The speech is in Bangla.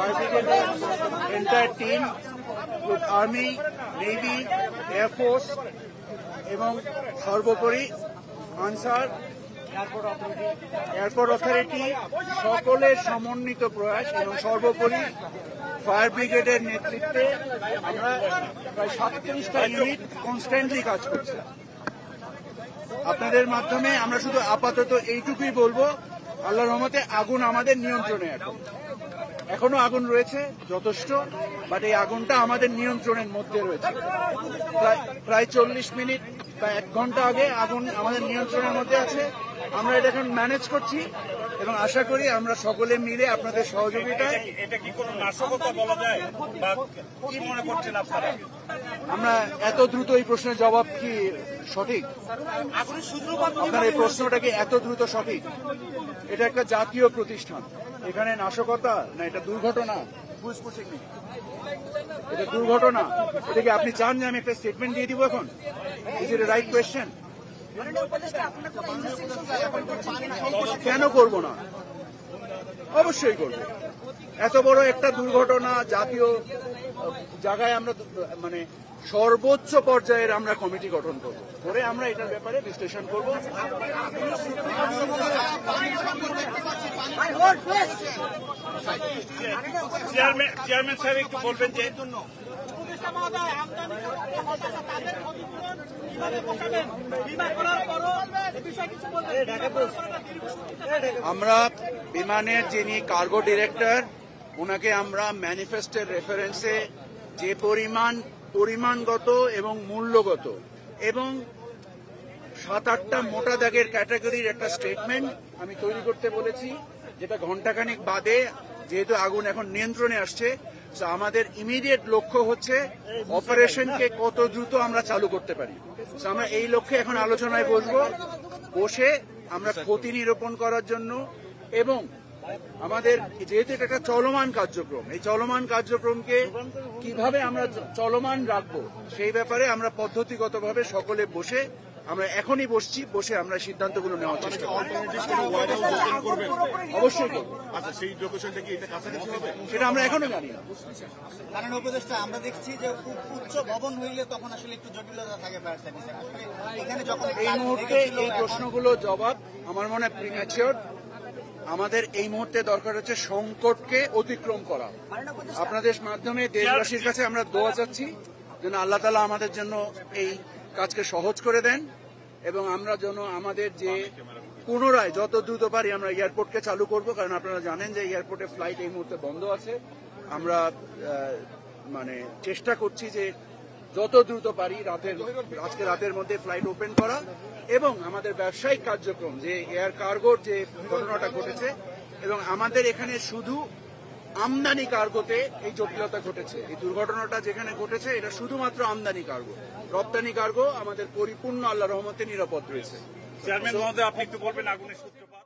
ফায়ার ব্রিগেডের entire team, army, navy, air force এবং সর্বোপরি আনসার, এয়ারপোর্ট অথরিটি সকলের সমন্বিত প্রয়াস এবং সর্বোপরি ফায়ার ব্রিগেডের নেতৃত্বে আমরা প্রায় 37টা ইউনিট কনস্ট্যান্টলি কাজ করছি। আপনাদের মাধ্যমে আমরা শুধু আপাতত এইটুকুই বলবো, আল্লাহর রহমতে আগুন আমাদের নিয়ন্ত্রণে এখনো আগুন রয়েছে যথেষ্ট, বাট এই আগুনটা আমাদের নিয়ন্ত্রণের মধ্যে রয়েছে। প্রায় 40 মিনিট বা 1 ঘন্টা আগে আগুন আমাদের নিয়ন্ত্রণের মধ্যে আছে। আমরা এটা এখন ম্যানেজ করছি এবং আশা করি আমরা সকলে মিলে আপনাদের সহযোগিতায়। এটা কি কোনো নাশকতা বলা যায় বা কি মনে করছেন আপনারা? আমরা এত দ্রুত এই প্রশ্নের জবাব কি সঠিক? আপনার এই প্রশ্নটা কি এত দ্রুত সঠিক? এটা একটা জাতীয় প্রতিষ্ঠান, এখানে নাশকতা না, এটা দুর্ঘটনা। এটা দুর্ঘটনা। এটা কি আপনি চান যে আমি একটা স্টেটমেন্ট দিয়ে দিব এখন? Is it A right question? কেন করব না? অবশ্যই করব। এত বড় একটা দুর্ঘটনা জাতীয় জায়গায় আমরা মানে সর্বোচ্চ পর্যায়ের আমরা কমিটি গঠন করব, করে আমরা এটার ব্যাপারে বিশ্লেষণ করব। চেয়ারম্যান সাহেব একটু বলবেন যে আমরা বিমানের যিনি কার্গো ডিরেক্টর, ওনাকে আমরা ম্যানিফেস্টের রেফারেন্সে যে পরিমাণগত এবং মূল্যগত এবং 7-8টা মোটা দাগের ক্যাটাগরির একটা স্টেটমেন্ট আমি তৈরি করতে বলেছি, যেটা ঘণ্টাখানিক বাদে, যেহেতু আগুন এখন নিয়ন্ত্রণে আসছে, আমাদের ইমিডিয়েট লক্ষ্য হচ্ছে অপারেশনকে কত দ্রুত আমরা চালু করতে পারি। আমরা এই লক্ষ্যে এখন আলোচনায় বসে আমরা ক্ষতি নিরূপণ করার জন্য এবং আমাদের যেহেতু এটা একটা চলমান কার্যক্রম, এই চলমান কার্যক্রমকে কিভাবে আমরা চলমান রাখবো সেই ব্যাপারে আমরা পদ্ধতিগতভাবে সকলে বসে আমরা এখনই বসে আমরা সিদ্ধান্তগুলো নেওয়ার চেষ্টা করব। অবশ্যই করবো। আচ্ছা, সেই লোকেশনটা কি এটা কাছাকাছি হবে? সেটা আমরা এখনো জানি না। মাননীয় উপদেষ্টা, আমরা দেখছি যে খুব উচ্চ ভবন হইলে তখন আসলে একটু জটিলতা থাকে ফায়ার সার্ভিসে। এখানে যখন এই মুহূর্তে এই প্রশ্নগুলো জবাব আমার মনে হয় প্রিম্যাচিওর। আমাদের এই মুহূর্তে দরকার হচ্ছে সংকটকে অতিক্রম করা। আপনাদের মাধ্যমে দেশবাসীর কাছে আমরা দোয়া চাচ্ছি যেন আল্লাহ তাআলা আমাদের জন্য এই কাজকে সহজ করে দেন এবং আমরা যেন আমাদের যে পুনরায় যত দ্রুত পারি আমরা এয়ারপোর্টকে চালু করব, কারণ আপনারা জানেন যে এয়ারপোর্টে ফ্লাইট এই মুহূর্তে বন্ধ আছে। আমরা মানে চেষ্টা করছি যে যত দ্রুত পারি আজকে রাতের মধ্যে ফ্লাইট ওপেন করা এবং আমাদের ব্যবসায়িক কার্যক্রম, যে এয়ার কার্গোর যে ঘটনাটা ঘটেছে, এবং আমাদের এখানে শুধু আমদানি কার্গোতে এই জটিলতা ঘটেছে। এই দুর্ঘটনাটা যেখানে ঘটেছে এটা শুধুমাত্র আমদানি কার্গো, রপ্তানি কার্গো আমাদের পরিপূর্ণ আল্লাহর রহমতে নিরাপদ রয়েছে। চেয়ারম্যান মহোদয়, আপনি একটু বলবেন আগুনের সূত্রপাত।